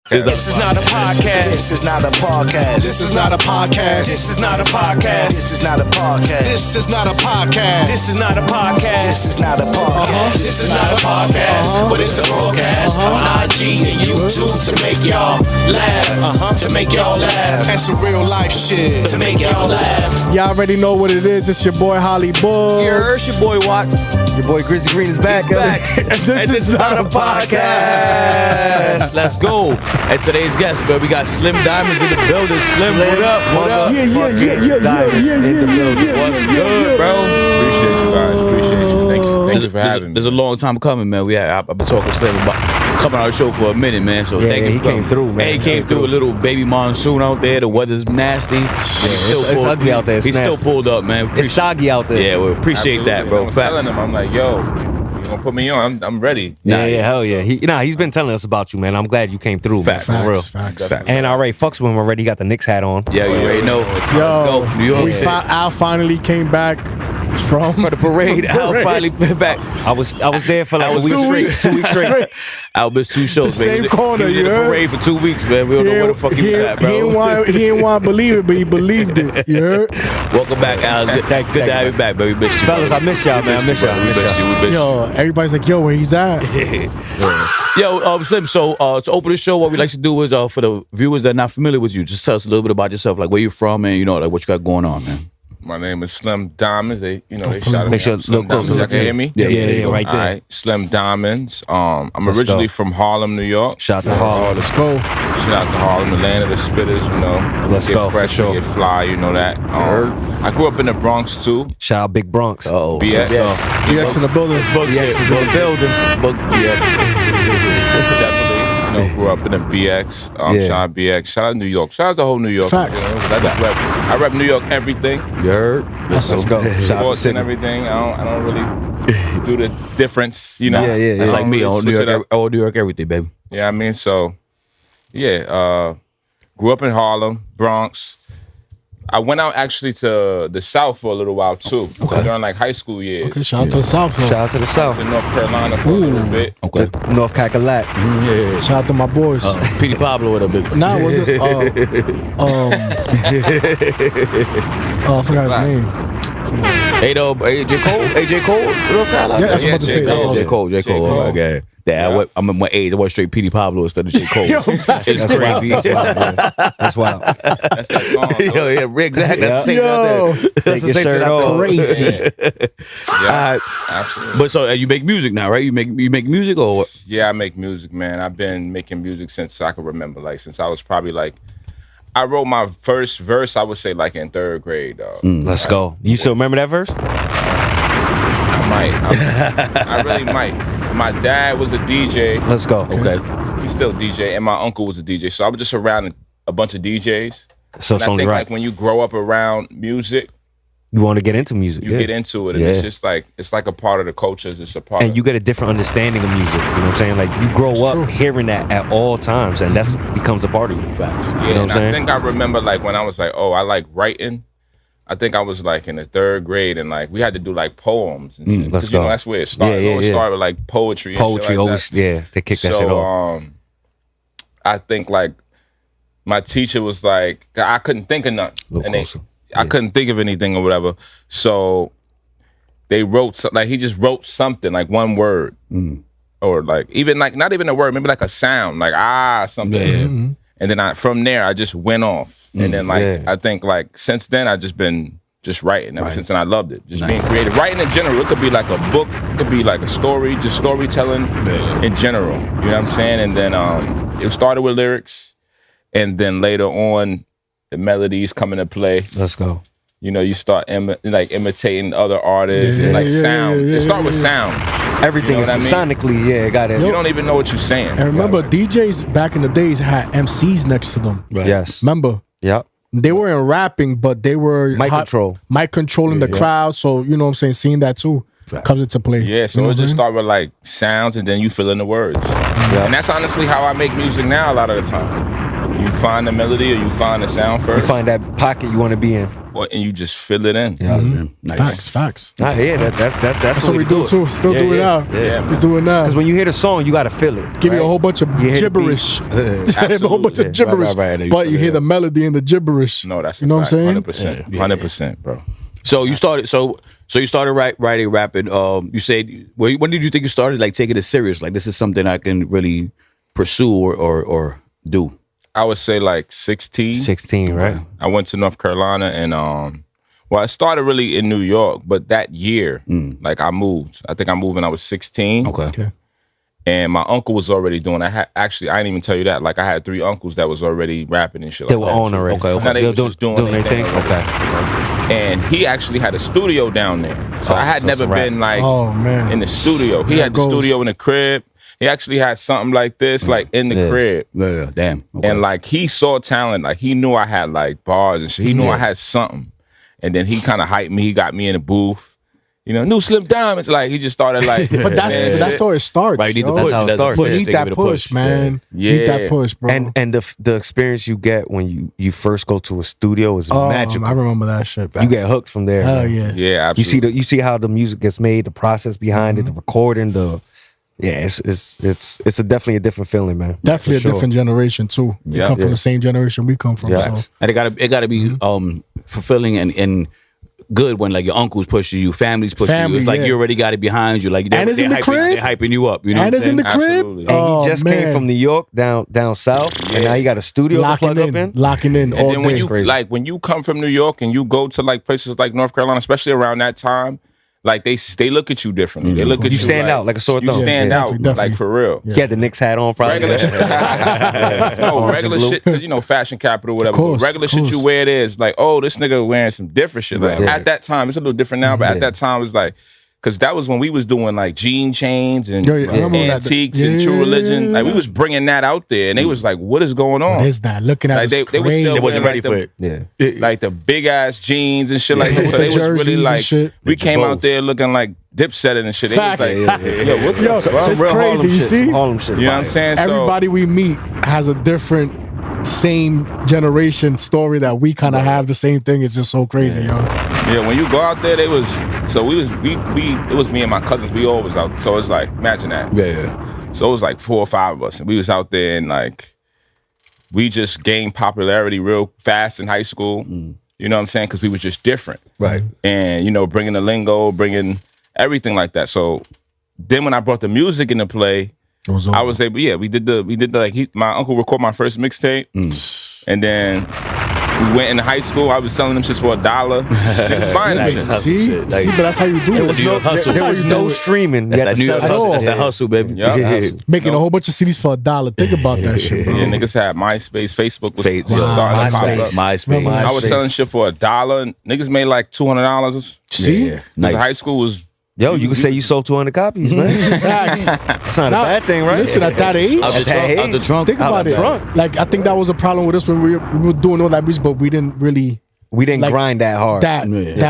This is not a podcast. This is not a podcast. This is not a podcast. This is not a podcast. This is not a podcast. This is not a podcast. This is not a podcast. This is not a podcast. This is not a podcast, but it's a broadcast on IG and YouTube to make y'all laugh. To make y'all laugh. And some real life shit. To make y'all laugh. Y'all already know what it is. It's your boy Holly Bugs. It's your boy Watts. Your boy Grizzly Green is back. And this is not a podcast. Let's go. And today's guest, man, we got SlimDymondz in the building. Slim, what up? What up? Yeah. What's good, bro? Appreciate you guys. Appreciate you. Thank you for having me. There's a long time coming, man. I've been talking to Slim about coming on the show for a minute, man. So thank you. He came through, man. Hey, he came through a little baby monsoon out there. The weather's nasty. It's ugly out there. He still pulled up, man. It's soggy out there. Yeah, we appreciate that, bro. I was telling him, I'm like, yo, you gonna put me on? I'm ready. Hell yeah. He's been telling us about you, man. I'm glad you came through, man. For real. Facts. And I already fucks with him already. He got the Knicks hat on. Yeah, you already know. Let's go. New York. Al finally came back from For the parade. Al finally been back. I was there for like a week 2 weeks. straight. 2 weeks straight. Al missed 2 shows, The man. same corner, he was you in the heard? parade for 2 weeks, man. We don't know where the fuck he was at, bro. He didn't want to believe it, but he believed it. You heard? Welcome back, Al. Good to have you back, baby. Miss you, Fellas, I miss y'all, man. I miss y'all. We miss you. We miss you. Yo, everybody's like, yo, where he's at? Yo, Slim, so to open the show, what we like to do is for the viewers that are not familiar with you, just tell us a little bit about yourself, like where you're from and, like what you got going on, man. My name is SlimDymondz. They shot Make sure me. look closer. Y'all can hear me? Yeah, right there. All right, SlimDymondz. I'm Let's originally go. from Harlem, New York. Shout out to Harlem. Let's go. Shout out to Harlem, the land of the spitters, Let's get go, fresh, for sure. get fly, you know that. I grew up in the Bronx, too. Shout out Big Bronx. Uh-oh. BX. DX in the building. BX is in the building. BX. Definitely. Grew up in the BX. Shout out BX. Shout out New York. Shout out the whole New York. Facts. I rep New York everything. You heard? Let's go. Shout out to Sports and Sydney. everything. I don't really do the difference, Yeah. It's like me, all New switch it York, up. all New York, everything, baby. Yeah, I mean, so, yeah, grew up in Harlem, Bronx. I went out actually to the South for a little while, too. During, like, high school years. Okay, shout out to the South. Shout out to the South. To North Carolina for a little bit. Okay. North Cackalack. Yeah. Shout out to my boys. Petey Pablo with a big. Nah, was it? I forgot his name. Hey, AJ Cole? AJ Cole? North Carolina? Yeah, that's what I'm about to say. That's what I'm J. Cole. J. Cole. Oh, okay. Yeah, I'm at my age. I went straight Petey Pablo instead of J. Cole. Yo, It's That's crazy. wild. That's wild. That's that song. though. Yeah, exactly. That's the same Yo, Take your shirt off. crazy. Yeah, absolutely. But so you make music now, right? You make music or what? Yeah, I make music, man. I've been making music since I can remember. Like, since I was probably like, I wrote my first verse, I would say, like, in 3rd grade, dog. Let's go. You still remember that verse? I might. I really might. My dad was a DJ. Let's go. Okay. He's still a DJ, and my uncle was a DJ. So I was just around a bunch of DJs. So And it's I only think, right. like, when you grow up around music, You want to get into music. you get into it, and it's just like, it's like a part of the culture. It's a part And of you get a different understanding of music. You know what I'm saying? Like you grow up true. hearing that at all times, and that's becomes a part of you. Facts. Yeah, You know and what I'm I saying? think I remember, like, when I was like, oh, I like writing. I think I was like in the 3rd grade, and like we had to do like poems and shit. let's 'Cause, you know, go. that's where it started. Yeah, It yeah, always yeah. started with like poetry. And shit Poetry like always, that. yeah, they kick that shit off. I think like my teacher was like, I couldn't think of nothing, Little closer. I couldn't think of anything or whatever. So they wrote like he just wrote something like one word, or like even like not even a word, maybe like a sound, like something. Yeah. And then from there I just went off, and then like yeah. I think like since then I just been just writing ever since, and I loved it. Just being creative, writing in general. It could be like a book, it could be like a story, just storytelling in general. You know what I'm saying? And then it started with lyrics, and then later on the melodies come into play. Let's go. You know, you start imitating other artists and like sound. It start with sounds. Everything You know is what I mean? sonically, yeah, got it. You don't even know what you're saying. And remember, DJs back in the days had MCs next to them. Yes. Remember? Yep. They weren't rapping, but they were mic controlling the crowd. So, you know what I'm saying? Seeing that too comes into play. Yeah, so You know it what just I mean? start with like sounds, and then you fill in the words. And that's honestly how I make music now a lot of the time. You find the melody or you find the sound first. You find that pocket you want to be in. And you just fill it in. Yeah, nice. Facts. Nah, yeah, that's what we do too. Still do it now. Yeah. We do it now. Because when you hear the song, you got to feel it. Give you a whole bunch of gibberish. A whole bunch of gibberish. Right. But you hear the melody and the gibberish. No, that's you know what I'm saying? 100%. 100%, bro. So you started. So you started writing, rapping. You said, when did you think you started like taking it serious? Like this is something I can really pursue or do. I would say like 16. 16, right? I went to North Carolina and I started really in New York, but that year, like I moved. I think I moved when I was 16. Okay. And my uncle was already doing. I didn't even tell you that. Like I had 3 uncles that was already rapping and shit. They like were that. on already. Okay. Now they was just doing their thing. Okay. And he actually had a studio down there. So I had never been like in the studio. He had the studio in the crib. He actually had something like this, like in the crib. Yeah, damn. Okay. And like he saw talent. Like he knew I had like bars and shit. He knew I had something. And then he kind of hyped me. He got me in the booth. You know, new SlimDymondz. Like he just started like. But that's how it starts. Right, you need yo. that's how it starts. You need that push, man. Yeah. You need that push, bro. And the experience you get when you first go to a studio is magical. I remember that shit. You get hooked from there. Hell man. yeah. Yeah, absolutely. You see how the music gets made, the process behind it, the recording, it's definitely a different feeling, man. Definitely a different generation too. You come from the same generation we come from. Yeah. So. And it gotta be fulfilling and good when like your uncles pushing you, families pushing you. It's like you already got it behind you. Like and it's in the crib. They're hyping you up. You know and what it's in the crib. Absolutely. And he just came from New York down south, and now he got a studio to plug up in. Locking in all And then day. when you come from New York and you go to like places like North Carolina, especially around that time, like they look at you differently. They look at you. You stand out like a sore thumb. You stand out definitely. like for real. He had the Knicks hat on, probably. Regular shit, because you know, fashion capital, whatever. Course, regular shit you wear, it is like, oh, this nigga wearing some different shit. Like, at that time, it's a little different now, but at that time, it was like, because that was when we was doing like jean chains and antiques and True Religion. Like we was bringing that out there, and they was like, "What is going on?" What is that? Looking at like they was still they wasn't ready like for it. like the big ass jeans and shit like that. So the they was really jerseys like, and shit. we came out there looking like Dipset and shit. They was Facts. like, yo, what the Yo, fuck? it's crazy. You see, Harlem shit. You know what I'm saying? everybody we meet has a different same generation story that we kind of have the same thing. It's just so crazy, yo. Yeah, when you go out there, it was me and my cousins. We all was out. So it's like, imagine that. Yeah. So it was like 4 or 5 of us, and we was out there, and like, we just gained popularity real fast in high school. You know what I'm saying? Because we was just different, Right. and you know, bringing the lingo, bringing everything like that. So then when I brought the music into play, I was able. Yeah, we did the like my uncle recorded my first mixtape, and then we went into high school. I was selling them shits for $1. Niggas buying that shit. See, but that's how you do it. There was no streaming. That's that New York hustle. That's Yeah. that hustle, baby. Yeah. Making a whole bunch of CDs for $1. Think about that shit, bro. Yeah, niggas had MySpace, Facebook was starting to MySpace. pop up. MySpace. I was selling shit for $1. And niggas made like $200. See? Yeah. Nice. High school was. Yo, you can say you sold 200 copies, man. Facts. That's not a bad thing, right? Listen, at that age, Out the trunk. think about it. Like I think that was a problem with us when we were doing all that music, but we didn't really like, grind that hard. that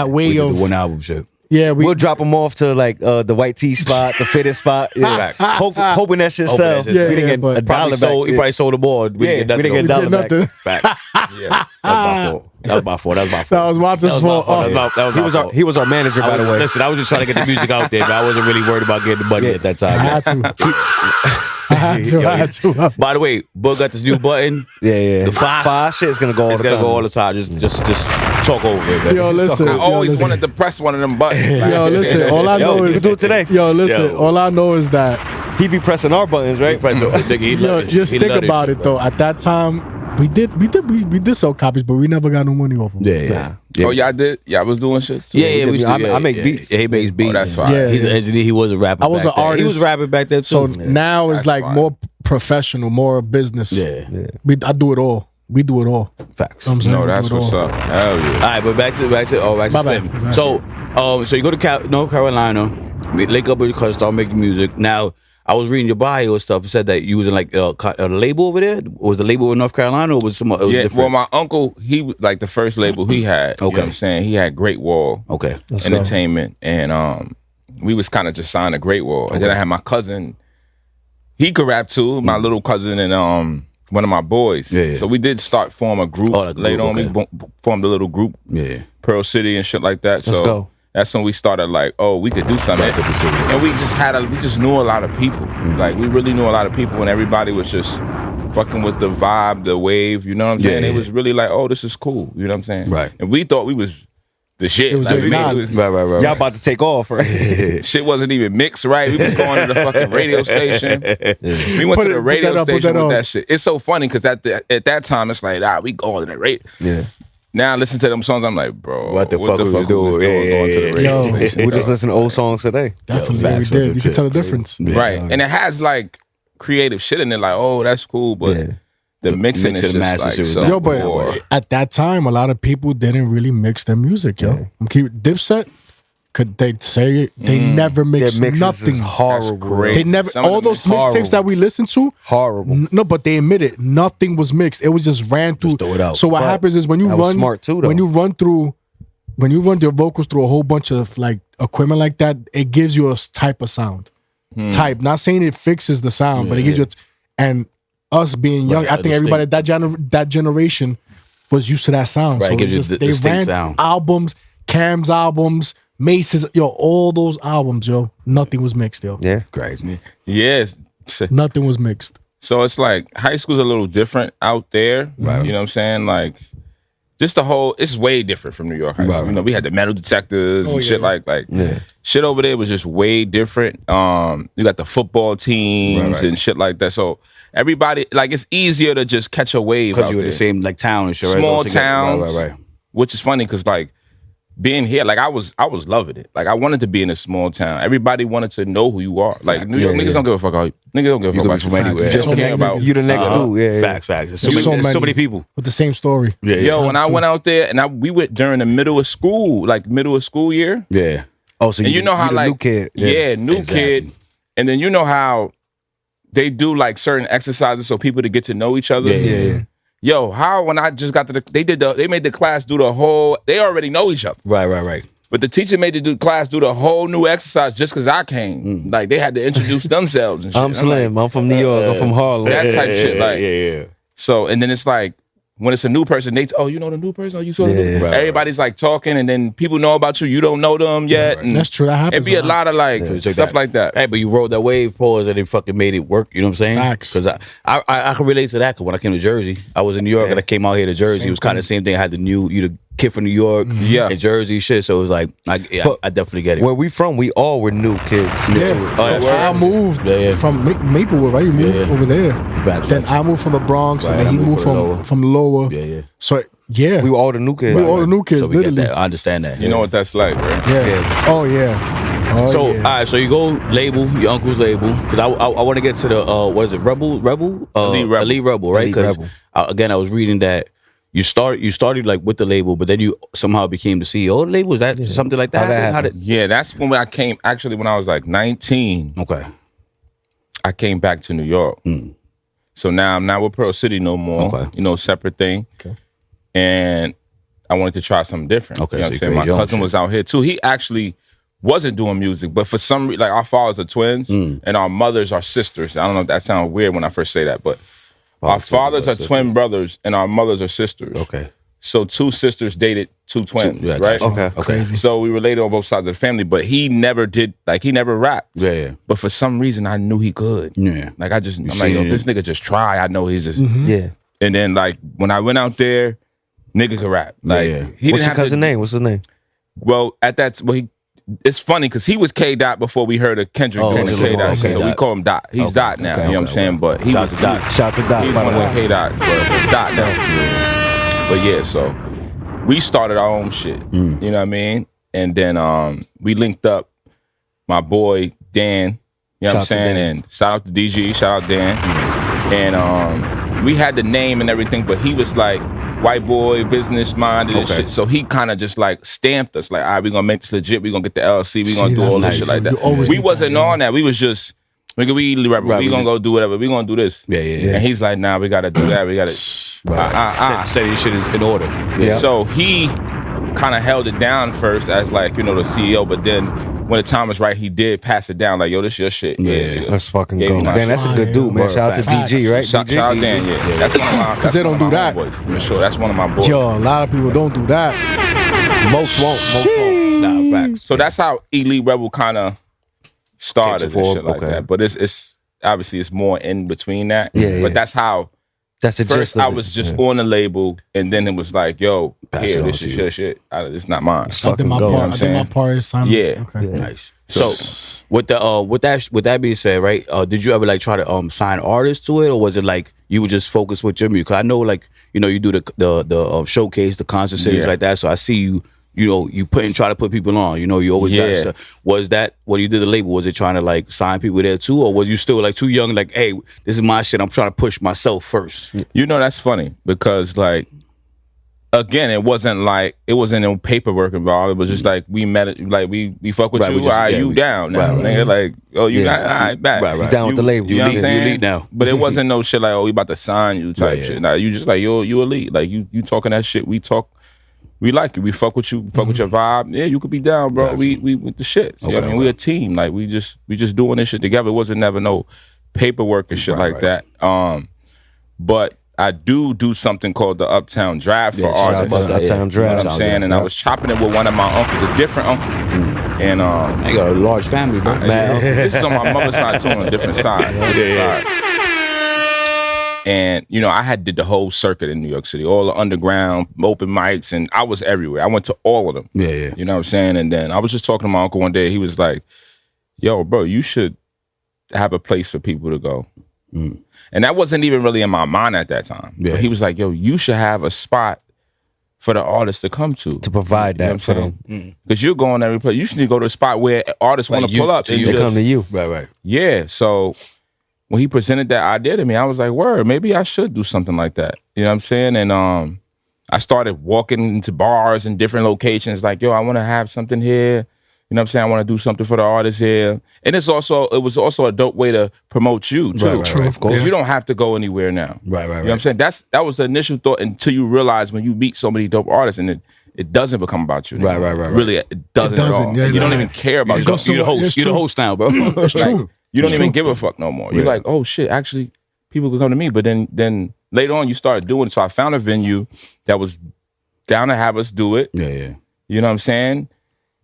way We of did the one album shit. yeah. We'll drop them off to like the white tee spot, the fitted spot. Yeah. Hoping that shit sell. that shit We didn't get but a dollar back. He probably sold the board. We didn't get we didn't get a nothing. dollar back. Facts. Yeah. That was my fault. That was Watson's fault. He was our manager, by the way. Listen, I was just trying to get the music out there, but I wasn't really worried about getting the money at that time. I had to. By the way, Boog got this new button. Yeah. The five shit is gonna go all It's the gonna time. go all the time. Just talk over it, baby. Yo, listen. I always wanted to press one of them buttons. Yo, listen. All I know you is can do it today. Yo, listen. All I know is that. He be pressing our buttons, right? Yo, just think about it though. At that time, we did sell copies, but we never got no money off of them. Yeah. Oh, y'all did? Y'all was doing shit? Yeah, we still, I make beats. Yeah, he makes beats. Oh, that's fine. Yeah. He's an engineer. He was a rapper. I was back an then. artist. He was rapping back then too. So now it's That's like fine. more professional, more business. Yeah. I do it all. We do it all. Facts. You know what I'm saying? No, We that's do it what's all. up. Hell yeah. All right, but back to Bye-bye. Slim. So you go to North Carolina, link up with your cousin, start making music. Now, I was reading your bio and stuff. It said that you was in like a label over there. Was the label in North Carolina or was some? It was Yeah, different? well, my uncle, he was like the first label he had. You know what I'm saying? He had Great Wall Okay. Entertainment, and we was kind of just signed to Great Wall. And then I had my cousin, he could rap too, my little cousin, and one of my boys. Yeah. So we did form a group later on. Okay. We formed a little group. Yeah. Pearl City and shit like that. Let's go. That's when we started like, oh, we could do something. And we just knew a lot of people. Like we really knew a lot of people, and everybody was just fucking with the vibe, the wave, you know what I'm saying? It was really like, oh, this is cool, you know what I'm saying? Right. And we thought we was the shit. It was Like, Right. Y'all about to take off, right? shit wasn't even mixed right. We was going to the fucking radio station. We went to the radio station with that shit. It's so funny because at that time it's like, we going to the radio. Yeah. Now I listen to them songs, I'm like, bro, What the fuck we we doing? going to the radio Yo. station? We just listen to old songs today. Definitely, Yo, we facts, did. You shit. can tell the difference. Yeah. Right. And it has like creative shit in it, like, oh, that's cool, but the mixing mix is of the just masters like shit was so not- Yo, but poor. at that time, a lot of people didn't really mix their music, yo. Dipset, could they say it? They never mixed Their mixes nothing. is horrible. That's crazy. They never. Some of All them those is mixtapes that we listened to, Horrible. no, but they admitted nothing was mixed. It was just ran through. throw it out. So what happens is when you that was run, smart too, though. when you run your vocals through a whole bunch of like equipment like that, it gives you a type of sound. Type. Not saying it fixes the sound, but it gives you. And us being young, Right, I think everybody that generation was used to that sound. Right, So it gives it's you just the they distinct ran sound. albums, Cam's albums, Mace's, all those albums, nothing was mixed, Yeah. Crazy. Yes. Nothing was mixed. So it's like high school's a little different out there. Right. You know what I'm saying? Like just the whole, it's way different from New York high school. Right. You know, we had the metal detectors and shit like shit over there was just way different. You got the football teams and shit like that. So everybody, like it's easier to just catch a wave Because out you were there. the same like town and shit. right? Small All together. towns. Right. Which is funny because like being here, like I was loving it. Like I wanted to be in a small town. Everybody wanted to know who you are. Like New York niggas don't give a fuck about you. Niggas don't give a fuck could about be you from anywhere. Just So care many about You the next dude. Yeah. Facts. There's There's so many people. with the same story. Yeah. Yo, when I went out there and we went during the middle of school year. Yeah. Oh, so And you know how the like new kid. new Exactly. kid. And then you know how they do like certain exercises so people to get to know each other. Yeah. Yo, how when I just got to they made the class do the whole, they already know each other. Right. But the teacher made the class do the whole new exercise just because I came. Like they had to introduce themselves and shit. I'm Slim. I'm from New York. I'm from Harlem. That type shit. Like Yeah. so, and then it's like when it's a new person, you know the new person? Oh, you saw the new? Right, Everybody's like talking, and then people know about you. You don't know them yet. And That's true. That happens It'd be a a lot of like stuff like that. Hey, but you rode that wave, pause, and it fucking made it work. You know what I'm saying? Facts. Because I can relate to that. Because when I came to Jersey, I was in New York and I came out here to Jersey. It was kind of the same thing. I had you the kid from New York, and Jersey shit. So it was like, I definitely get it. Where we from, we all were new kids. Yeah, that's I true. moved Yeah. from Maplewood, right? You moved over there. Facts, Then facts. I moved from the Bronx, Right, and then I he moved moved from the from the lower. Yeah. So yeah, We were all the new kids. We were all the new kids, So we get literally. that. I understand that. You know what that's like, right? Yeah. Oh yeah. Oh, So yeah. all right, so you go label your uncle's label because I want to get to the what is it Rebel Elite Rebel right? Elite Because Rebel. again I was reading that you started like with the label, but then you somehow became the CEO of the label. Is that something like that? How'd that How did- Yeah, that's when I came. Actually, when I was like 19, Okay. I came back to New York. So now I'm not with Pearl City no more. Okay. You know, separate thing. Okay. And I wanted to try something different. Okay, You know so what you I'm saying? My created your own cousin shit. was out here too. He actually wasn't doing music, but for some reason, like our fathers are twins and our mothers are sisters. I don't know if that sounds weird when I first say that, but our fathers are twin brothers and our mothers are sisters. Okay. So two sisters dated two twins, Yeah, right? gotcha. Okay. Crazy. So we related on both sides of the family, but he never rapped. Yeah. But for some reason, I knew he could. Yeah. Like I'm like, seen yo, it. this nigga just try. I know he's just. Yeah. And then like when I went out there, nigga could rap. Like Yeah. he What's didn't your have cousin to, name? What's his name? Well, it's funny because he was K Dot before we heard of Kendrick Oh, doing the okay, K Dot okay, shit. So we Dot. call him Dot. He's Dot now. You know what I'm saying? But he Shout was out to Dot. Shout out to Doc. He's by one the of the way. K Dots, but Dot now. But yeah, so we started our own shit. You know what I mean? And then we linked up my boy Dan. You know what I'm Shout out to saying? Dan. And shout out to DG, shout out Dan. And we had the name and everything, but he was like white boy, business minded and Okay. shit. So he kind of just like stamped us like, all right, we gonna make this legit. We gonna get the LLC. We gonna See, do that's all this nice. shit like You that. always We need wasn't that, yeah. on that. We was just, nigga, we rebel. Right, we we gonna just- go do whatever. We gonna do this. Yeah. And he's like, nah, we gotta do that. We gotta. Say this shit is in order. Yeah. So he kind of held it down first as like, you know, the CEO, but then when the time was right, he did pass it down. Like, yo, this your shit. Yeah. Let's fucking Gave go. me my Damn, that's a good dude, man. Shout out to DG, right? Shout out Dan, yeah. That's one of my. Because they don't do that. Boys, for sure. That's one of my boys. Yo, a lot of people don't do that. Most won't. Nah, facts. So that's how Elite Rebel kind of started and shit like that. But it's obviously it's more in between that. Yeah, but that's how. That's the first gist of I it. was just on the label, and then it was like, yo, here, this is your shit. It's not mine. I did my go, part. I did my part. Simon. Yeah. Okay. Nice. So, with that being said, right? Did you ever like try to sign artists to it, or was it like you would just focus with your music? 'Cause I know, like, you know, you do the showcase, the concert series like that. So I see you. You know, you try to put people on. You know, you always got stuff. Was that when you did the label? Was it trying to like sign people there too, or was you still like too young? Like, hey, this is my shit. I'm trying to push myself first. You know, that's funny because like. Again, it wasn't no paperwork involved. It was just like we met, like we fuck with you. You down now, nigga? Like, oh, you got all right, back. You down with the label. You know what I'm saying? You elite now. But it wasn't no shit like, oh, we about to sign you type shit. Nah, you just like you elite. Like you talking that shit. We talk. We like you. We fuck with you. Fuck with your vibe. Yeah, you could be down, bro. We with the shit. You know what I mean? We a team. Like we just doing this shit together. It wasn't never no paperwork and shit like that. But I do something called the Uptown Draft for artists. Uptown Draft. You know what I'm saying? And I was chopping it with one of my uncles, a different uncle. And I got a large family, bro. this is on my mother's side too, on a different side. And you know, I did the whole circuit in New York City, all the underground open mics, and I was everywhere. I went to all of them. Yeah. You know what I'm saying? And then I was just talking to my uncle one day. He was like, "Yo, bro, you should have a place for people to go." And that wasn't even really in my mind at that time. Yeah. But he was like, yo, you should have a spot for the artists to come to. To provide that for them. Because you're going every place. You should go to a spot where artists want to pull up. They come to you. Right. Yeah. So when he presented that idea to me, I was like, word, maybe I should do something like that. You know what I'm saying? And I started walking into bars in different locations like, yo, I want to have something here. You know what I'm saying? I want to do something for the artists here. And it was also a dope way to promote you too. Right, of course. Because you don't have to go anywhere now. Right. You know what I'm saying? That was the initial thought until you realize when you meet so many dope artists and it doesn't become about you. Right. Really, it doesn't at all. Yeah, you don't even care about You're the host. You're the host now, bro. It's true. You don't even give a fuck no more. You're like, oh shit, actually, people could come to me. But then later on, you started doing it. So I found a venue that was down to have us do it. Yeah. You know what I'm saying?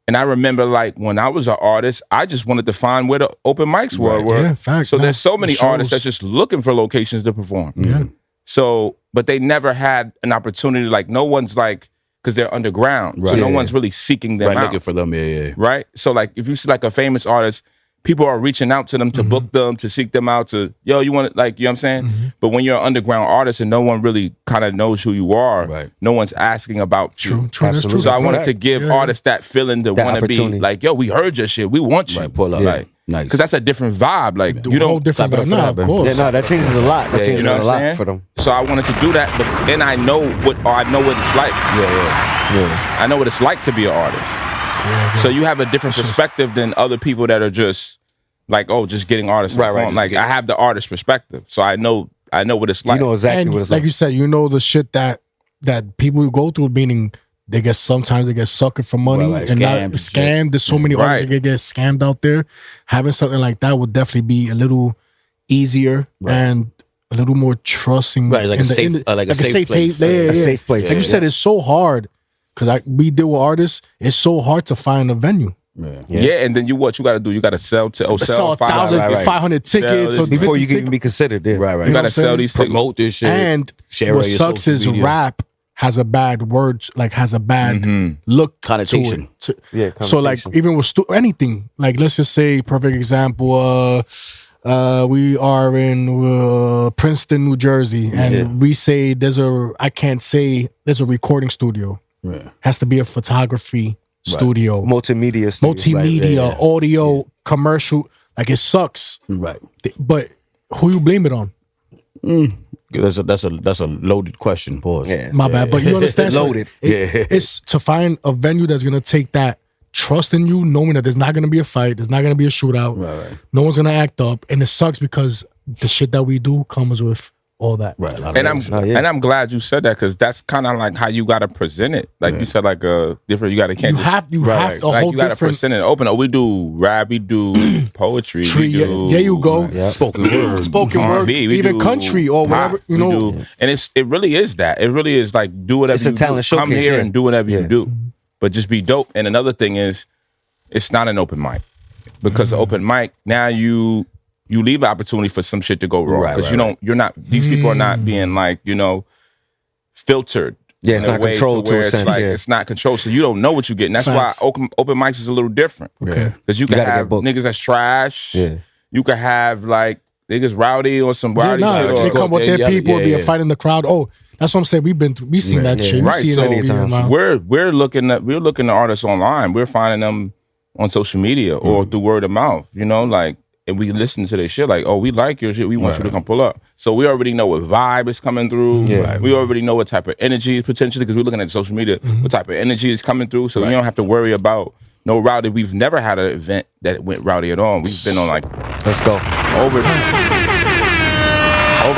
And I remember, like, when I was an artist, I just wanted to find where the open mics were. Yeah, facts. So there's so many artists that's just looking for locations to perform. Yeah. So, but they never had an opportunity. Like, no one's like, because they're underground. So no one's really seeking them out. Looking for them, yeah. Right? So, like, if you see, like, a famous artist, people are reaching out to them to book them, to seek them out, to, yo, you want to, like, you know what I'm saying? But when you're an underground artist and no one really kind of knows who you are, no one's asking about you. True. That's true. So I wanted to give artists that feeling to want to be like, yo, we heard your shit. We want you. Right, pull up. Like, nice. Because that's a different vibe. Like, you whole don't. different vibe. No, of course. Yeah, no, that changes a lot. That changes You know a what I'm lot saying? for them. So I wanted to do that, but then I know what it's like. Yeah. I know what it's like to be an artist. So you have a different perspective than other people that are just like, oh, just getting artists. Right. Like I have the artist perspective, so I know what it's like. You know exactly And what it's like like. you said, you know the shit that people go through, meaning sometimes they get suckered for money Right, and not scammed and scammed. There's so many artists that get scammed out there. Having something like that would definitely be a little easier and a little more trusting. Right, like a safe place. A safe place. Like you said, it's so hard because we deal with artists. It's so hard to find a venue. Yeah, and then you got to do? You got to sell 500 tickets or Before you can 50 even be considered. Yeah. Right. You know got what to I'm sell saying? these tickets. Promote this shit. And share what on your sucks social is media. rap has a bad word, like has a bad look Connotation. to it. Yeah, So like even with anything, like let's just say, perfect example, we are in Princeton, New Jersey, and we say there's a recording studio. Yeah. Has to be a photography studio, Multimedia studio. audio, commercial. Like it sucks. Right. But who you blame it on? That's a loaded question. Pause. Yeah. My bad, but you understand? Loaded. It's to find a venue that's gonna take that trust in you, knowing that there's not gonna be a fight, there's not gonna be a shootout, Right. no one's gonna act up, and it sucks because the shit that we do comes with all that. Right. And I'm glad you said that because that's kind of like how you got to present it. Like you said, like a different. You got to You have a like whole you got to different present it open. We do rap, we do poetry, we do there you go. Spoken word. Spoken word, R&B, we even do country or whatever, pop, you we know. do. And it really is that. It really is like do whatever It's a you talent do. Come showcase, here yeah. and do whatever you do, but just be dope. And another thing is, it's not an open mic because the open mic now you leave opportunity for some shit to go wrong because these people are not being like filtered. Yeah, it's in a not way controlled to a where sense, Like, yeah. It's not controlled, so you don't know what you get. And that's Facts. why open mics is a little different. Okay. Because you can gotta have get booked. niggas that's trash. Yeah. You can have like niggas rowdy or some rowdy Yeah, shit. nah, they Or, come with their people, be a yeah. fight in the crowd. Oh, that's what I'm saying. We've seen that shit. Right, We see so that times. we're looking at artists online. We're finding them on social media or through word of mouth. You know, like, and we listen to their shit. Like, oh, we like your shit. We want you to come pull up. So we already know what vibe is coming through. Yeah. We already know what type of energy potentially because we're looking at social media. What type of energy is coming through. So you don't have to worry about no rowdy. We've never had an event that went rowdy at all. We've been on like Let's go. over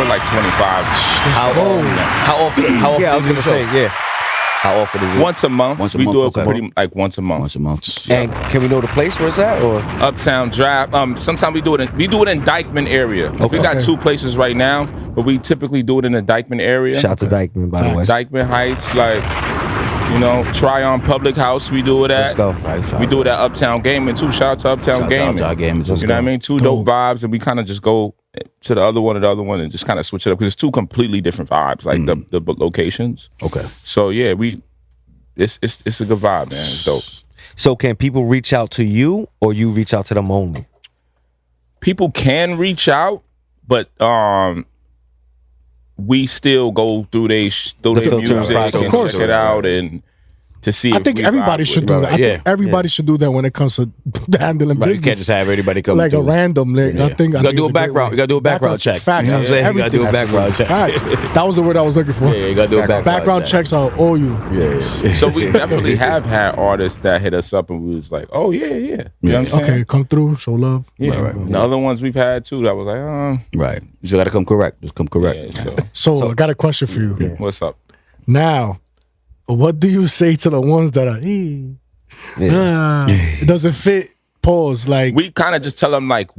like 25. How often? Yeah, I was gonna say, yeah. How often is it? Once a month. Once a we month, do it okay. pretty like once a month. Once a month. And can we know the place where it's at, or Uptown Draft. Sometimes we do it in Dykeman area. We got two places right now, but we typically do it in the Dykeman area. shout out to Dykeman, by the way. Dykeman Heights, like, you know, Tryon Public House, we do it at. Let's go. We do it at Uptown Gaming too. Shout out to Uptown Gaming. You know what I mean? Two dope vibes, and we kind of just go to the other one and the other one and just kind of switch it up because it's two completely different vibes, like the locations. Okay. So yeah, it's a good vibe, man. It's dope. So can people reach out to you, or you reach out to them only? People can reach out, but we still go through their filter music process. and Of course. check it out and to see. I if think we everybody vibe should with do it. that. I think everybody should do that when it comes to handling Right, you business. can't just have everybody come like through. a random. Like, Yeah. I think You gotta do a background. You gotta do a background check. Facts. You know what I'm saying? You gotta do a background check. Facts. That was the word I was looking for. Yeah, you gotta do a background check. checks are all you. Yeah. So we definitely have had artists that hit us up and we was like, oh yeah. You know what I'm saying? Okay, come through, show love. Yeah. Right. The other ones we've had too, that was like, Right. You just gotta come correct. Just come correct. yeah, So I got a question for you. what's up? Now, what do you say to the ones that are it doesn't fit? Pause. Like We kind of just tell them like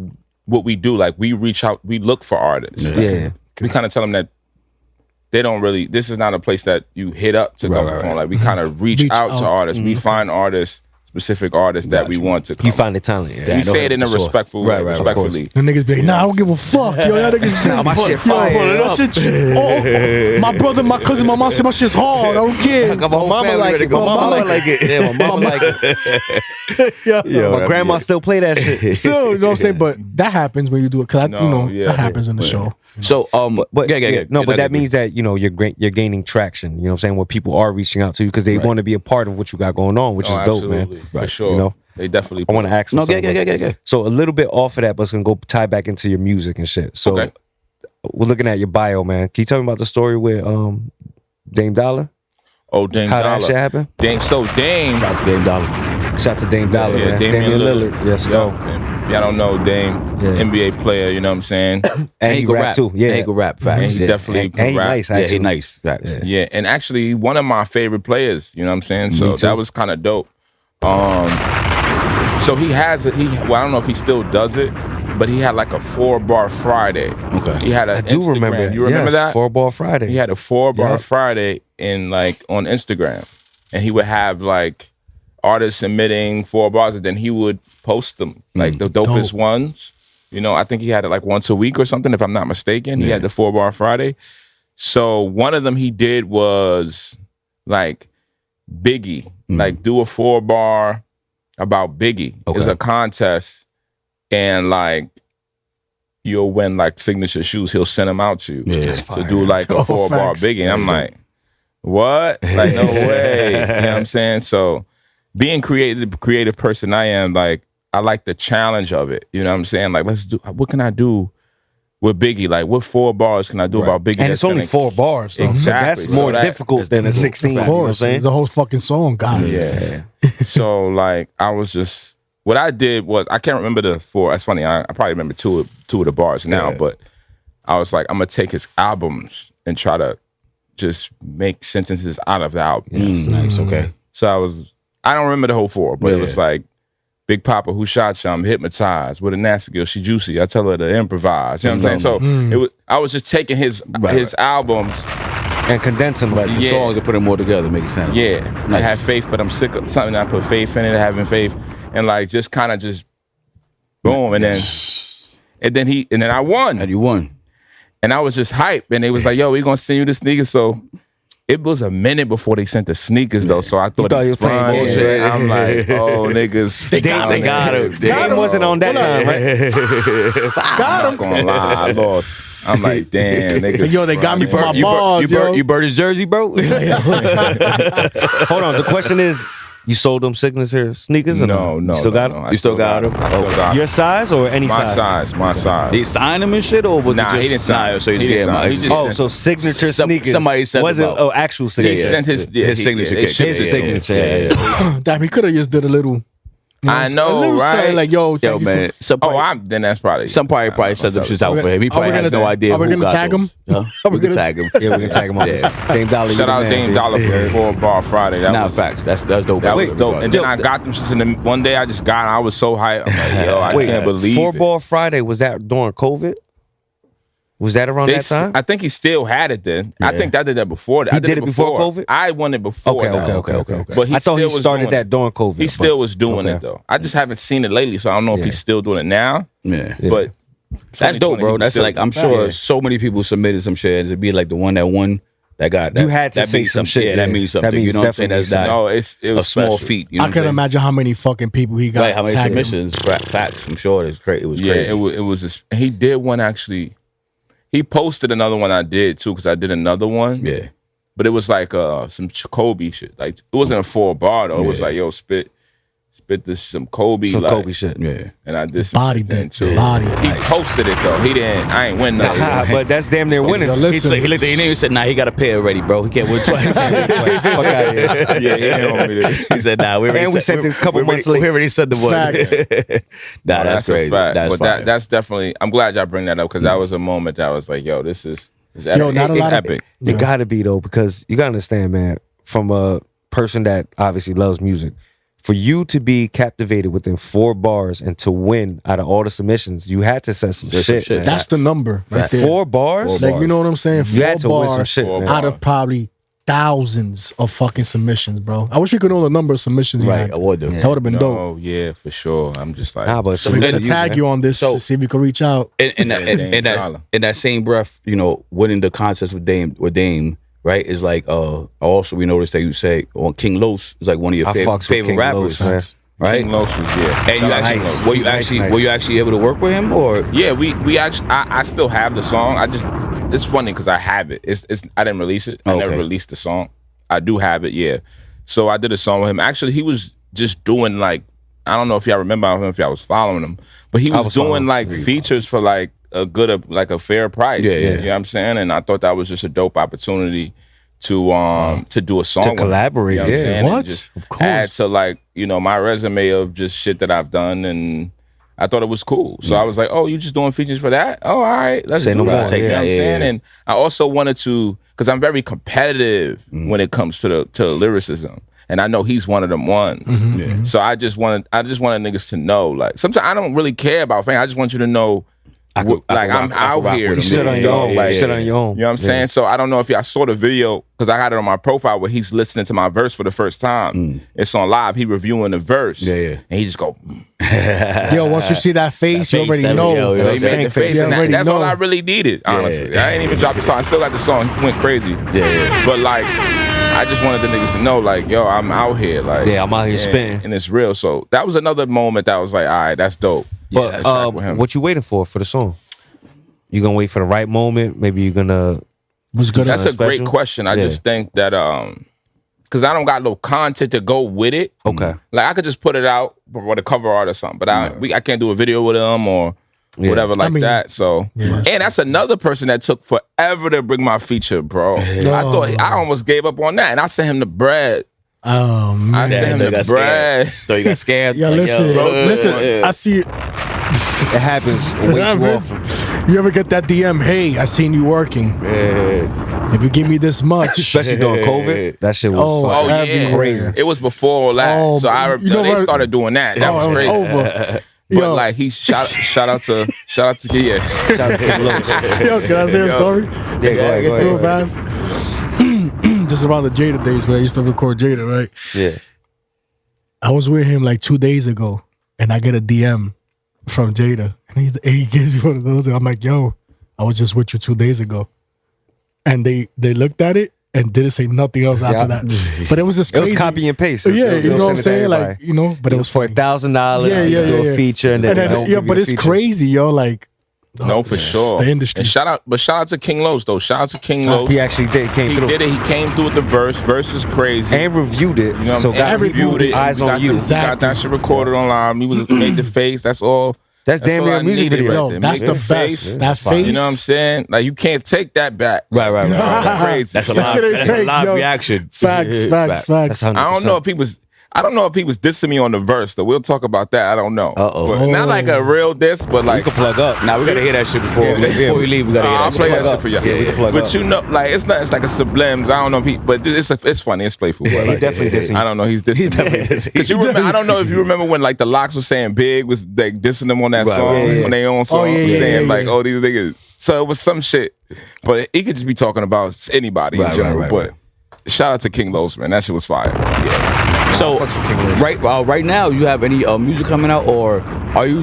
what we do. Like we reach out, we look for artists. Yeah. We kind of tell them that they don't really. This is not a place that you hit up to go perform. Like we kind of reach out to artists. We find artists, specific artists that we want to come. You find the talent. Yeah. We say it in a respectful way, respectfully. the niggas be like, nah, I don't give a fuck. Yo, y'all niggas, my shit fire that shit. My brother, my cousin, my mom said my shit's hard. I don't care. My mama like it. My mama like it. Yeah, my mama like it. Yeah. My grandma still play that shit. Still, you know what I'm saying? But that happens when you do it. Cause No, yeah, that happens in the show. So But yeah. no, but that means that you're gaining traction. You know what I'm saying? Where people are reaching out to you because they want to be a part of what you got going on, which is dope, man. For sure. You know, They definitely. I want to ask. No, something. yeah. So a little bit off of that, but it's gonna go tie back into your music and shit. So Okay. we're looking at your bio, man. Can you tell me about the story with Dame Dollar? Oh, Dame How Dollar. that shit happened? Dame. So Dame. Shout out to Dame Dollar. Shout out to Dame Dollar, man. Damian Lillard. Let's go. If y'all don't know, Dame, NBA player. You know what I'm saying? And he can rap too. Yeah, And he can rap. Facts. And he Yeah. definitely And he rap. nice. Yeah, he Actually. nice. Facts. Yeah, and actually one of my favorite players, you know what I'm saying? So that was kind of dope. So he has well, I don't know if he still does it, but he had like a 4-bar Friday. Okay. He had a I do Instagram. remember. You remember that? 4-Ball Friday. He had a 4-bar Yeah. Friday in like on Instagram. And he would have like artists submitting 4 bars and then he would post them, like the dopest ones. You know, I think he had it like once a week or something, if I'm not mistaken. He had the 4-bar Friday. So one of them he did was like Biggie, like do a 4-bar about Biggie. Okay. It's a contest and like you'll win like signature shoes. He'll send them out to you. Yeah. To do like a 4-bar facts. Biggie. And I'm like, what? Like, no way. You know what I'm saying? So being creative person I am, like, I like the challenge of it. You know what I'm saying? Like, what can I do with Biggie? Like, what 4 bars can I do about Biggie? And it's only 4 bars. Though. Exactly. That's more So difficult than a 16. Of You know what I'm course, saying? the whole fucking song. God, Yeah. So, like, I was just, what I did was, I can't remember the 4. That's funny. I probably remember two of the bars now, but I was like, I'm gonna take his albums and try to just make sentences out of the album. Nice, okay. So I don't remember the whole 4, but it was like, Big Papa, who shot you? I'm hypnotized. With a nasty girl, she juicy. I tell her to improvise. You know what I'm saying? So I was just taking his albums and condensing them. The songs and put them more together, make it sense. Yeah. Nice. I have faith, but I'm sick of something. I put faith in it, having faith, and like just kind of just boom, and then I won. And you won. And I was just hyped, and they was like, "Yo, we gonna send you the sneakers." So it was a minute before they sent the sneakers though. So I thought he was playing bullshit. I'm like, "Oh, niggas, They got him. Game wasn't on that time, right? Got him. Gonna lie, I lost. I'm like, damn, niggas. Yo, they got me for my balls, yo. You burned his jersey, bro? Hold on. The question is, you sold them signature sneakers? Or No. You still got them? I You still got them? I still got them. Your size or any My size? size. My size. He signed them and shit, or was Nah, it just, he didn't sign. Nah, so he He just didn't gave sign. him He out. just- Oh, so signature sneakers. somebody said wasn't about- actual He signature. sent his signature they cake. shipped His it. signature. Yeah. Damn, he could have just did a little. I know, a little right? something like, yo, Yo, thank you man. Then that's probably Somebody probably set them shits out for him. He probably has no idea Are we who gonna got tag him? those. Huh? We can tag him. Yeah, we can tag him on this. Dame Dollar. Shout out Dame Dollar for the 4-bar Friday. That Nah, was facts. That's dope. That was dope. And then yo, I got them shits, and then one day I just got them. I was so hyped. I'm like, yo, I Wait, can't believe 4-Ball Friday, was that during COVID? Was that around that time? I think he still had it then. I think I did that before. He did it before COVID? I won it before. Okay, that. okay. But I thought he still was started doing that it. during COVID. He still was doing it though. I just haven't seen it lately, so I don't know if he's still doing it now. Yeah. But That's dope, 2020, bro. he was That's still- like, I'm sure so many people submitted some shit. It'd be like the one that won that got that. You had to that say means some shit, Yeah, that yeah. means That something. means You know what I'm saying? definitely That's No, that. it was A small special. feat. You know I what I'm can saying? imagine how many fucking people he got. Like how many tagging him. submissions? Facts. I'm sure it's great. It was Yeah, crazy. it was. He did one actually. He posted another one I did too, because I did another one. Yeah. But it was like some Kobe shit. Like it wasn't a 4-bar though. It was like, yo, spit this some Kobe. Some like, Kobe shit. Yeah. And I did some Body shit then that. too. Body He posted it though. He didn't. I ain't win nothing. But that's damn near winning. Yo, He listen, looked at your name and said, nah, he got a pair already, bro. He can't win twice. Fuck out here. Yeah, he didn't want me to. He said, nah, we already And we sent it a couple months We later. already said the one. Facts. Nah, that's a crazy. fact. That's but fire. that's definitely. I'm glad y'all bring that up because that was a moment that I was like, yo, this is epic. Yo, not a It's lot of- epic. It gotta be though, because you gotta understand, man, from a person that obviously loves music, for you to be captivated within 4 bars and to win out of all the submissions, you had to set some shit. Man. that's the number right there. 4 bars? Like, you know what I'm saying? You 4 had to win some bars shit, man. out of probably thousands of fucking submissions, bro. I wish we could know the number of submissions he Right, had. I would do. That would have been dope. Oh yeah, for sure. I'm just like, Nah, but We're salute gonna to tag man. you on this So- to see if we can reach out. In Dame Dollar. that same breath, you know, winning the contest with Dame, right? Is like also we noticed that you say on King Los is like one of your I fucks with favorite King rappers, Los, man. right? King Los was, yeah. And you actually Nice. were you actually able to work with him or Yeah, we actually. I still have the song. It's funny because I have it. It's I didn't release it. I never Okay. released the song. I do have it. Yeah. So I did a song with him. Actually, he was just doing like, I don't know if y'all remember him, if y'all was following him, but he was following doing him. like features for like a a fair price. Yeah, yeah. You know what I'm saying? And I thought that was just a dope opportunity to do a song To with him. collaborate, You know what I'm yeah. saying? And What? just Of course. add to like, you know, my resume of just shit that I've done, and I thought it was cool. So I was like, oh, you just doing features for that? Oh, all right, let's Say do no that. more. You know what I'm Yeah, saying? yeah. And I also wanted to, because I'm very competitive when it comes to the lyricism. And I know he's one of them ones. So I just wanted niggas to know, like, sometimes I don't really care about fame. I just want you to know, could- I like, could I'm rock- I could out rock here. with You him. sit on your own. Like, You sit on your own. you know what I'm saying? So I don't know if y'all saw the video, because I got it on my profile where he's listening to my verse for the first time. It's on live. He reviewing the verse. Yeah, yeah. And he just go, Yo, once you see that face, you face, already that know. video, so he Stank made the face. You And already that's all know. I really needed, honestly. I ain't even dropped the song. I still got the song. He went crazy. Yeah. But like, I just wanted the niggas to know, like, yo, I'm out here. Like, Yeah, I'm out here spitting. And it's real. So that was another moment that was like, all right, that's dope. But That track with him. what you waiting for the song? You gonna wait for the right moment? Maybe you're gonna. Was good. That's a great special? question. I Yeah. just think that because I don't got no content to go with it. Okay. Like I could just put it out for the cover art or something, but I can't do a video with him or whatever like mean, that. So and that's another person that took forever to bring my feature, bro. I thought I almost gave up on that, and I sent him the bread. Oh man. I sent him They the got bread. scared. So you got scared. Yo, Like, listen, bro, listen. yeah. I see. It happens way too happens. often. You ever get that DM? Hey, I seen you working. Yeah. If you give me this much, Especially during COVID, that shit was Oh, fucking everywhere. crazy. It was before all that. Oh, So you know they what? started doing that. That oh, was it was crazy. over. But Yo. like he shout out to yeah. Shout out to King Los. Yo, can I say a story? Yeah, go ahead, go Real ahead. fast. This is around the Jada days where I used to record Jada, right? Yeah. I was with him like 2 days ago, and I get a DM from Jada, and he gives you one of those, and I'm like, "Yo, I was just with you 2 days ago," and they looked at it and didn't say nothing else after that. But it was just It crazy. was copy and paste. Yeah, you know what I'm Send it to saying? Like, everybody. you know, but it was for funny. $1,000. Yeah, you yeah, do yeah. a feature, and then don't yeah, give you but a it's feature. crazy, yo. Like, No, for sure. The industry. And shout out to King Los though. Shout out to King Los. He actually did. Came He through. did it. He came through with the verse. Verse is crazy. And reviewed it. You know, so got and reviewed it. Eyes We on got you. We got that shit recorded online. He was made the face. That's all. That's damn all near I a music needed video. right yo, there. that's Make the best. That face. You know what I'm saying? Like you can't take that back. Right. That's crazy. That's a That live, shit ain't that's a fake, live yo. reaction. Facts. That's 100%. I don't know if he was dissing me on the verse though. We'll talk about that. I don't know. Uh-oh. But not like a real diss, but You like can plug up. Now we gotta hear that shit before we leave. We gotta hear I'll that play shit. that shit for y'all. Yeah, we can plug but up. you know, like it's like a sublims. I don't know if but it's funny. It's playful. Yeah, but, he like, definitely dissing. I don't know. He's dissing. He's definitely dissing. Because you remember, I don't know if you remember when like the Locks was saying Big was like dissing them on that Right, song right, on their own song, yeah, saying yeah, like, yeah. "Oh, these niggas." So it was some shit, but he could just be talking about anybody Right, in general. right, but shout out to King Los, man. That shit was fire. So right now, you have any music coming out, or are you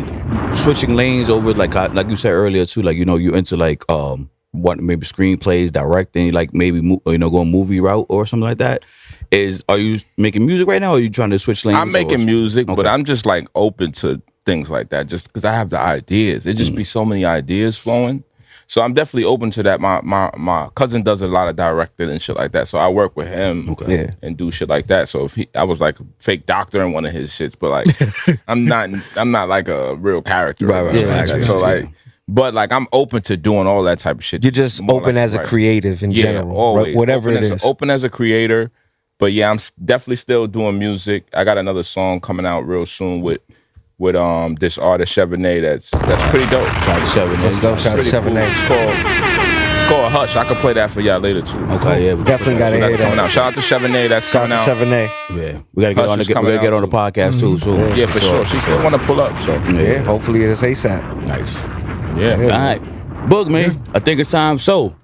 switching lanes over like you said earlier too? Like you into like what maybe screenplays, directing, like maybe going movie route or something like that. Are you making music right now, or are you trying to switch lanes? I'm making music, but Okay. I'm just like open to things like that, just because I have the ideas. It just be so many ideas flowing. So I'm definitely open to that. My cousin does a lot of directing and shit like that. So I work with him and do shit like that. So I was like a fake doctor in one of his shits, but like I'm not like a real character. Right. Yeah, I got so you. like, but like I'm open to doing all that type of shit. You're just More open like as a writing. creative in general. Always. Whatever open it as is. open as a creator. But yeah, I'm definitely still doing music. I got another song coming out real soon with this artist Chevrolet that's pretty dope. Shout out to Seven. Let's go. Shout out to Pretty cool. 7A. It's called Hush. I can play that for y'all later too. Okay, yeah, Definitely got So to that's hear coming out. that. Shout out to Chevrolet. That's Shout coming out to out. 7A. Yeah, we gotta get Hush on is the coming get out on the soon. podcast too. Soon. Yeah, for sure. She still want to pull up. So Yeah, hopefully it's ASAP. Nice. yeah. All right, Boog, man. I think it's time. So,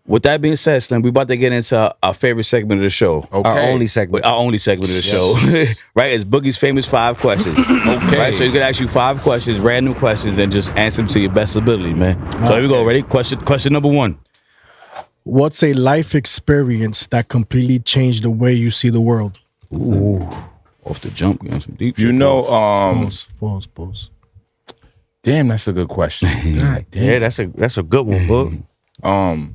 with that being said, Slim, we about to get into our favorite segment of the show. Okay. Our only segment. Our only segment of the show, right? It's Boogie's famous 5 questions. Okay. Right, so you can ask you 5 questions, random questions, and just answer them to your best ability, man. So here we go. Ready? Question number 1. What's a life experience that completely changed the way you see the world? Ooh, off the jump, we on some deep shit. You know, Pause. damn, that's a good question. God damn. Yeah, that's a good one, Boog.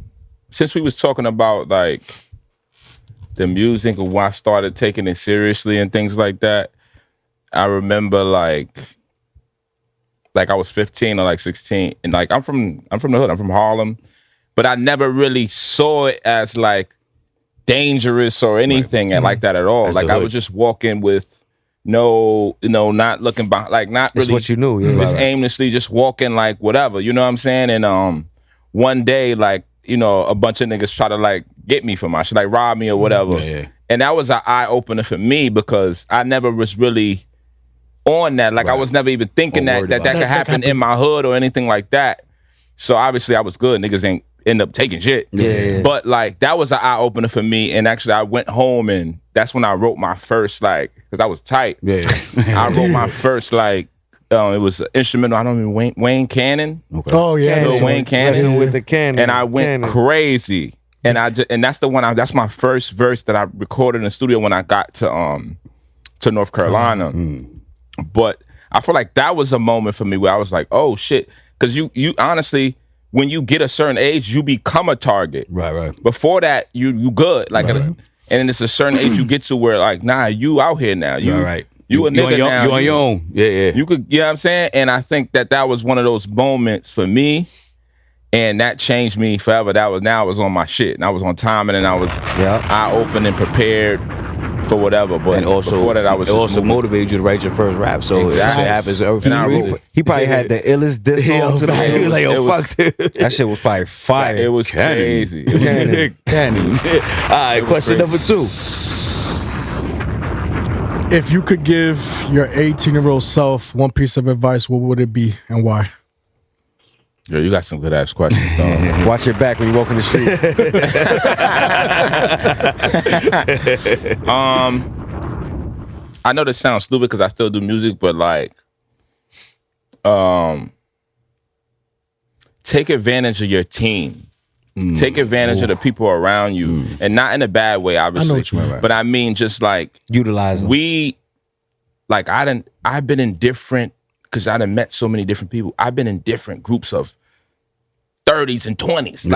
Since we was talking about like the music and why I started taking it seriously and things like that, I remember like I was 15 or like 16, and like I'm from the hood. I'm from Harlem, but I never really saw it as like dangerous or anything like that at all. That's Like the I hood. was just walking with not looking behind, like not It's really what you knew. Yeah, just aimlessly just walking like whatever, you know what I'm saying? And one day like, a bunch of niggas try to like get me for my shit, like rob me or whatever. Yeah. And that was an eye opener for me because I never was really on that. Like I was never even thinking Or that worried that about could it. happen in my hood or anything like that. So obviously I was good. Niggas ain't end up taking shit. Yeah. But like that was an eye opener for me. And actually I went home and that's when I wrote my first because I was tight. Yeah. I wrote my first it was an instrumental. I don't know, Wayne Cannon. Okay. Oh yeah, Lil that's Wayne right. Cannon. Messing with the cannon. And I went crazy. And that's the one. That's my first verse that I recorded in the studio when I got to North Carolina. But I feel like that was a moment for me where I was like, oh shit, because you honestly, when you get a certain age, you become a target. Right. Before that, you good. Like, and then it's a certain age you get to where like, nah, you out here now. You Right. You a nigga now. You on your own. Yeah. You could, you know what I'm saying? And I think that was one of those moments for me. And that changed me forever. Now I was on my shit. And I was on time, and then I was eye open and prepared for whatever. But And also, before that, I was it just also moving. motivated you to write your first rap. So Exactly. it happens. And I wrote it. He probably had the illest diss Yo, song to the man, he was like, it yo, was- fuck this. That shit was probably fire. It was crazy. It was Cannon. All right, was question crazy. number 2. If you could give your 18-year-old self one piece of advice, what would it be and why? Yo, you got some good ass questions, dog. Watch your back when you walk in the street. I know this sounds stupid because I still do music, but like, take advantage of your team. Take advantage of the people around you, and not in a bad way, obviously. what you mean, right. But I mean, just like Utilize them. I've been in different, because I done met so many different people. I've been in different groups of 30s and 20s,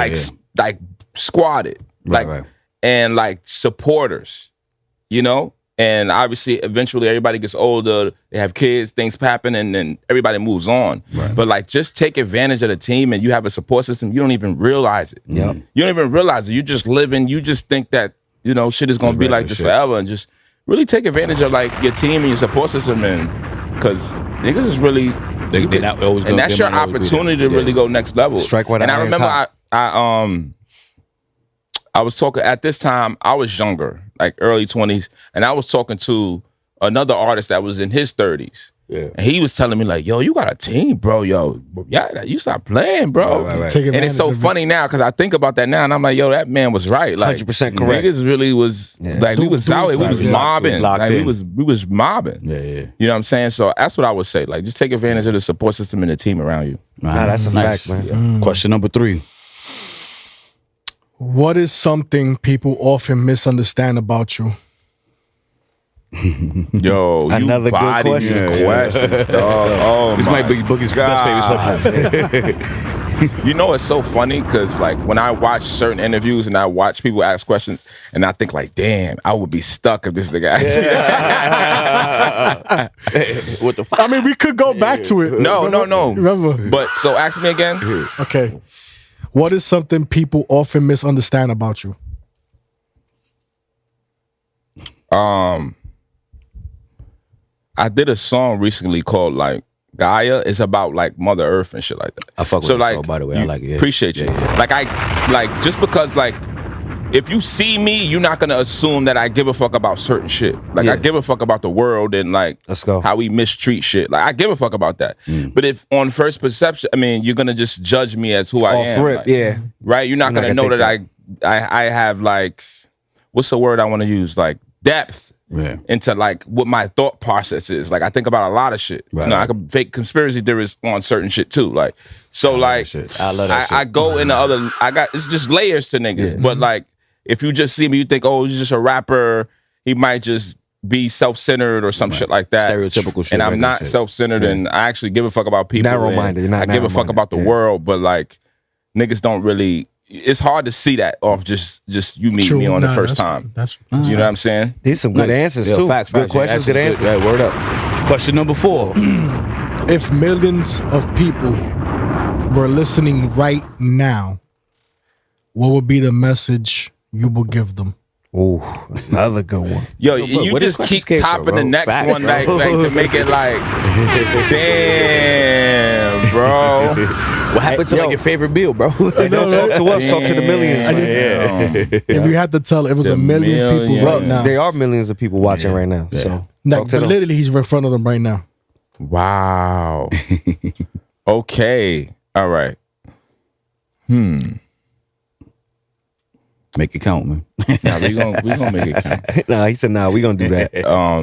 like squatted, right. and like supporters, you know. And obviously, eventually, everybody gets older. They have kids, things happen, and then everybody moves on. Right. But like, just take advantage of the team, and you have a support system. You don't even realize it. Yep. You don't even realize it. You just living. You just think that shit is gonna be like this forever, and just really take advantage of like your team and your support system, and because niggas is really. They're not always And gonna- that's they your might always be opportunity there. to really go next level. Strike while the And I iron's remember hot. I was talking at this time, I was younger, like early 20s, and I was talking to another artist that was in his 30s. Yeah. And he was telling me, like, yo, you got a team, bro. Yo, yeah, you stop playing, bro. Right. Take And it's so advantage of it. funny now because I think about that now and I'm like, yo, that man was right. Like 100% correct. Niggas really was like we was out here, we was was mobbing. locked Like in. we was mobbing. Yeah. You know what I'm saying? So that's what I would say. Like, just take advantage of the support system and the team around you. Nah, that's a fact, man. Yeah. Question number 3. What is something people often misunderstand about you? Yo, Another you good body question. these questions, dog. Oh, This my might be Boogie's best favorite subject. You know, it's so funny because, like, when I watch certain interviews and I watch people ask questions, and I think, like, damn, I would be stuck if this nigga asked me. What the fuck? I mean, we could go back to it. No. Remember? But so, ask me again. Okay. What is something people often misunderstand about you? I did a song recently called like Gaia. It's about like Mother Earth and shit like that. I fuck with that song, by the way. I like it. Yeah. Appreciate you. Yeah. Like just because like if you see me, you're not gonna assume that I give a fuck about certain shit. Like I give a fuck about the world and like Let's go. how we mistreat shit. Like I give a fuck about that. But if on first perception, I mean, you're gonna just judge me as who I Off am. rip, like, yeah. Right? You're not You're not gonna know gonna that think I have like what's the word I want to use? Like depth. Yeah. Into like what my thought process is. Like I think about a lot of shit. Right, You know, right. I can fake conspiracy theories on certain shit too. Like so like shit. I love that I go into other it's just layers to niggas. But like if you just see me, you think, oh, he's just a rapper, he might just be self-centered or some shit like that. Stereotypical shit, And I'm regular not shit. self-centered and I actually give a fuck about people. Narrow-minded. and You're not I give a fuck narrow-minded. about the Yeah. world, but like niggas don't really it's hard to see that off just you meet me on the Nah, first that's- time. That's You know what I'm saying? These some good answers Yeah, too. facts, good facts. questions, good answers. Yeah, word up. Question number 4. if millions of people were listening right now, what would be the message you will give them? Ooh, another good one. Yo, bro, you where this just question keep came from, topping bro? the next Facts, one bro. like to make it like, damn, bro. What happened to yo. like your favorite meal, bro? Don't talk to us, talk to the millions. Damn. If you had to tell, it was The a million people million. right now. There are millions of people watching right now. So Like, talk to but them. literally, he's in front of them right now. Wow. Okay. All right. Make it count, man. Now we gonna make it count. Nah, he said, nah, we gonna do that.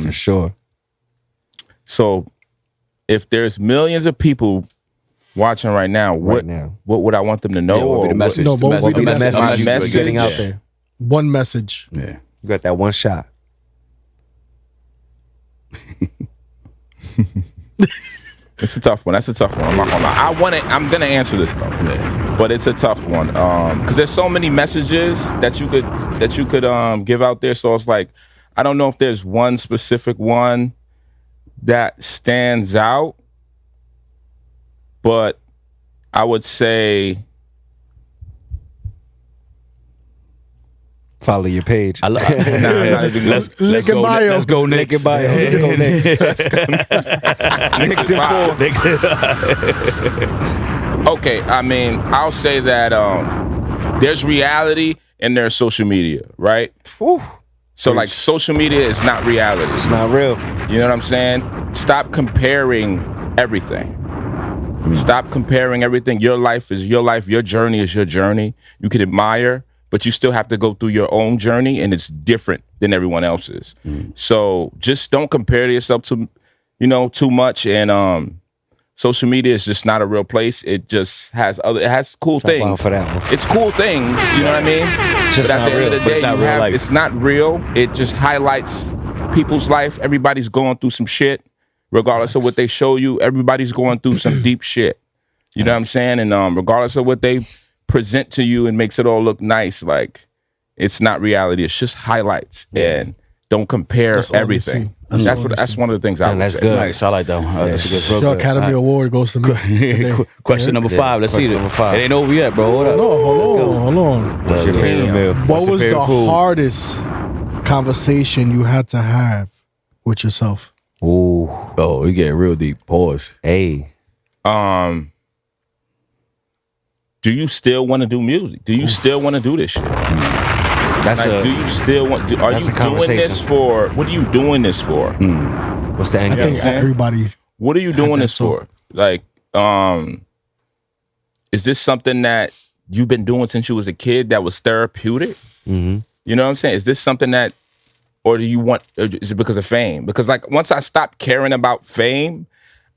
For sure. So if there's millions of people watching right now, what now. what would I want them to know? Yeah, what would be the or message? No, The what would be the message My you message? getting out there? One message. Yeah. You got that one shot. It's a tough one. That's a tough one. I'm not gonna lie. I'm gonna answer this though. Yeah. But it's a tough one. Because there's so many messages that you could give out there. So it's like, I don't know if there's one specific one that stands out. But I would say Follow your page. Nah, not even good. Link in bio. Let's go Link Knicks. in bio. Let's go Knicks. Knicks in 4. Okay, I mean, I'll say that there's reality and there's social media, right? Whew. So like social media is not reality. It's not real. You know what I'm saying? Stop comparing everything. Stop comparing everything. Your life is your life. Your journey is your journey. You can admire, but you still have to go through your own journey, and it's different than everyone else's. So just don't compare yourself to, too much. And social media is just not a real place. It just has cool things. For that one. It's cool things. You know what I mean? Just but at not the end real. of the day, But it's not real life. it's not real. It just highlights people's life. Everybody's going through some shit. Regardless of what they show you, everybody's going through some deep shit. You know what I'm saying? And regardless of what they present to you and makes it all look nice, like it's not reality. It's just highlights. And don't compare That's all they everything. see. That's one of the things I would that's say. good. Nice, I like that one. That's a good Your Academy Award goes to me today. Question number 5. Let's see Question it. number 5. It ain't over yet, bro. Hold up. Hold on. What's your favorite meal? What What's your was the favorite food? hardest conversation you had to have with yourself? Ooh. Oh, we getting real deep. Pause. Hey. Do you still want to do music? Do you still want to do this shit? That's Like, do you still want? Are that's you a doing this conversation. for? What are you doing this for? what's the I end think I'm saying? everybody. What are you Had doing that this for? talk. Like, is this something that you've been doing since you was a kid that was therapeutic? Mm-hmm. You know what I'm saying? Is this something that, or do you want? Or is it because of fame? Because like once I stopped caring about fame,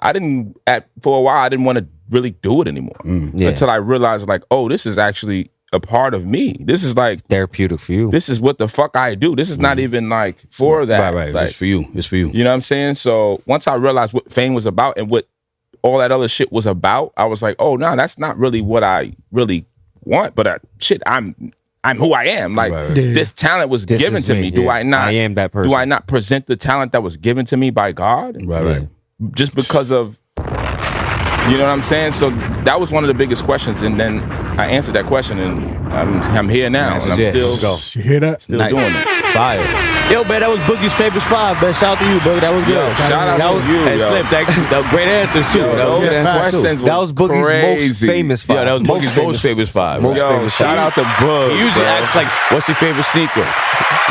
for a while I didn't want to really do it anymore Yeah. until I realized like, oh, this is actually a part of me. This is like, Therapeutic for you. this is what the fuck I do. This is not even like for that. Right. Like, It's for you. It's for you. you know what I'm saying? So once I realized what fame was about and what all that other shit was about, I was like, oh no, that's not really what I really want. But I'm who I am. Like Right. Yeah. this talent was This given is to me, me. Do yeah. I not? I am that person. Do I not present the talent that was given to me by God? Right. Just because of, you know what I'm saying? So that was one of the biggest questions, and then I answered that question, and I'm here now, and I'm Yes. still Go. You hear that? still doing it. Fire. Yo, man, that was Boogie's Famous 5, man. Shout out to you, bro. That was good. Yo, shout out that to was, you, Hey, yo. Slim, thank you. That was great answers, too. Yo, that was those good answers, too. questions That was Boogie's most crazy. famous 5. Yeah, that was Boogie's most famous 5. Most Yo, famous shout five. out to Boog. He usually bro. asks like, "What's your favorite sneaker?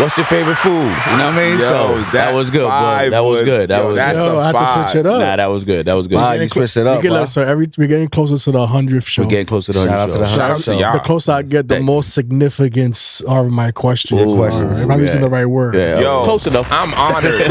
What's your favorite food?" You know what I mean? Yo, So that was good, bro. That was good. That was that's Yo, a I had to five. switch it up. Nah, that was good. That was good. Wow, you switched it up. We're Wow. getting closer to the 100th show. We're getting closer to Shout out to the show. Shout out to y'all. The closer I get, the more significance are my questions. Ooh, If I'm using the right word. Yeah, Yo, close enough. I'm honored.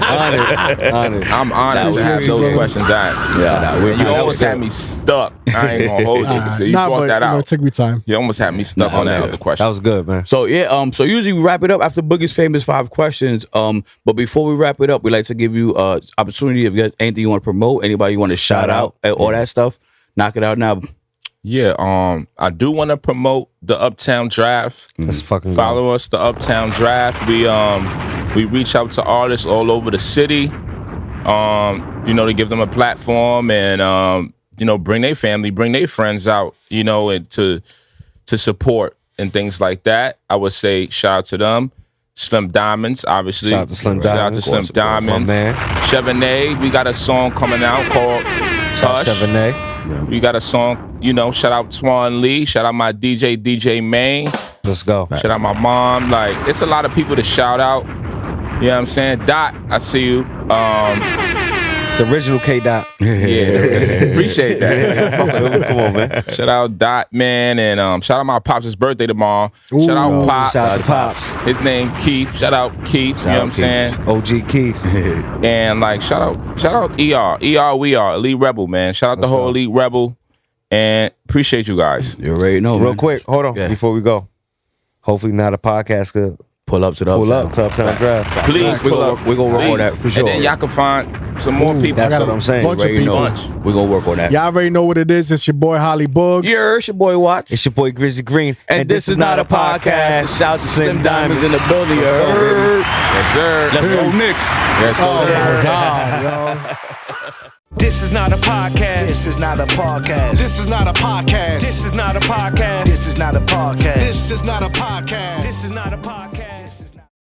Honored. I'm honored to have those questions asked. You almost had me stuck. I ain't gonna hold you. So you brought but that out. it took me time. You almost had me stuck on that other question. That was good, man. So yeah, so usually we wrap it up after Boogie's famous 5 questions. But before we wrap it up, we like to give you opportunity if you have anything you want to promote, anybody you want to shout out, and all that stuff. Knock it out now. Yeah, I do want to promote the Uptown Draft. Let's fucking Follow us, the Uptown Draft. We reach out to artists all over the city, to give them a platform and bring their family, bring their friends out, and to support and things like that. I would say shout out to them. SlimDymondz, obviously. Shout out to Slim Shout out to Diamonds. SlimDymondz. My man. Chevrolet, we got a song coming out called Hush. 7A. We got a song, shout out Twan Lee, shout out my DJ Main, Let's go. shout out my mom. Like, it's a lot of people to shout out. You know what I'm saying? Dot, I see you. The original K Dot. Yeah, appreciate that. Come on, man. Shout out Dot, man, and shout out my pops' birthday tomorrow. Shout out Pops. Shout out to Pops. His name Keith. Shout out Keith. You know what I'm saying? OG Keith. And like shout out ER. We are Elite Rebel, man. Shout out the whole Elite Rebel, and appreciate you guys. You already know. Real man. quick, hold on Yeah. before we go. Hopefully, now the podcast could Pull up to the pull Uptown. up to Uptown Draft. Please We're pull gonna up. we're gonna work on Please. that for sure. And then y'all can find some more people. That's So- what I'm saying. Bunch of Already know. people. We're gonna work on that. Y'all already know what it is. It's your boy Holly Boogs. Yeah, it's your boy Watts. It's your boy Grizzly Green, And this is not a podcast. Shout out to Slim Diamonds in the building. You heard? Yes, sir. Let's go Knicks. Yes, sir. Oh, God, yo. This is not a podcast. This is not a podcast. This is not a podcast. This is not a podcast. This is not a podcast. This is not a podcast. This is not a podcast.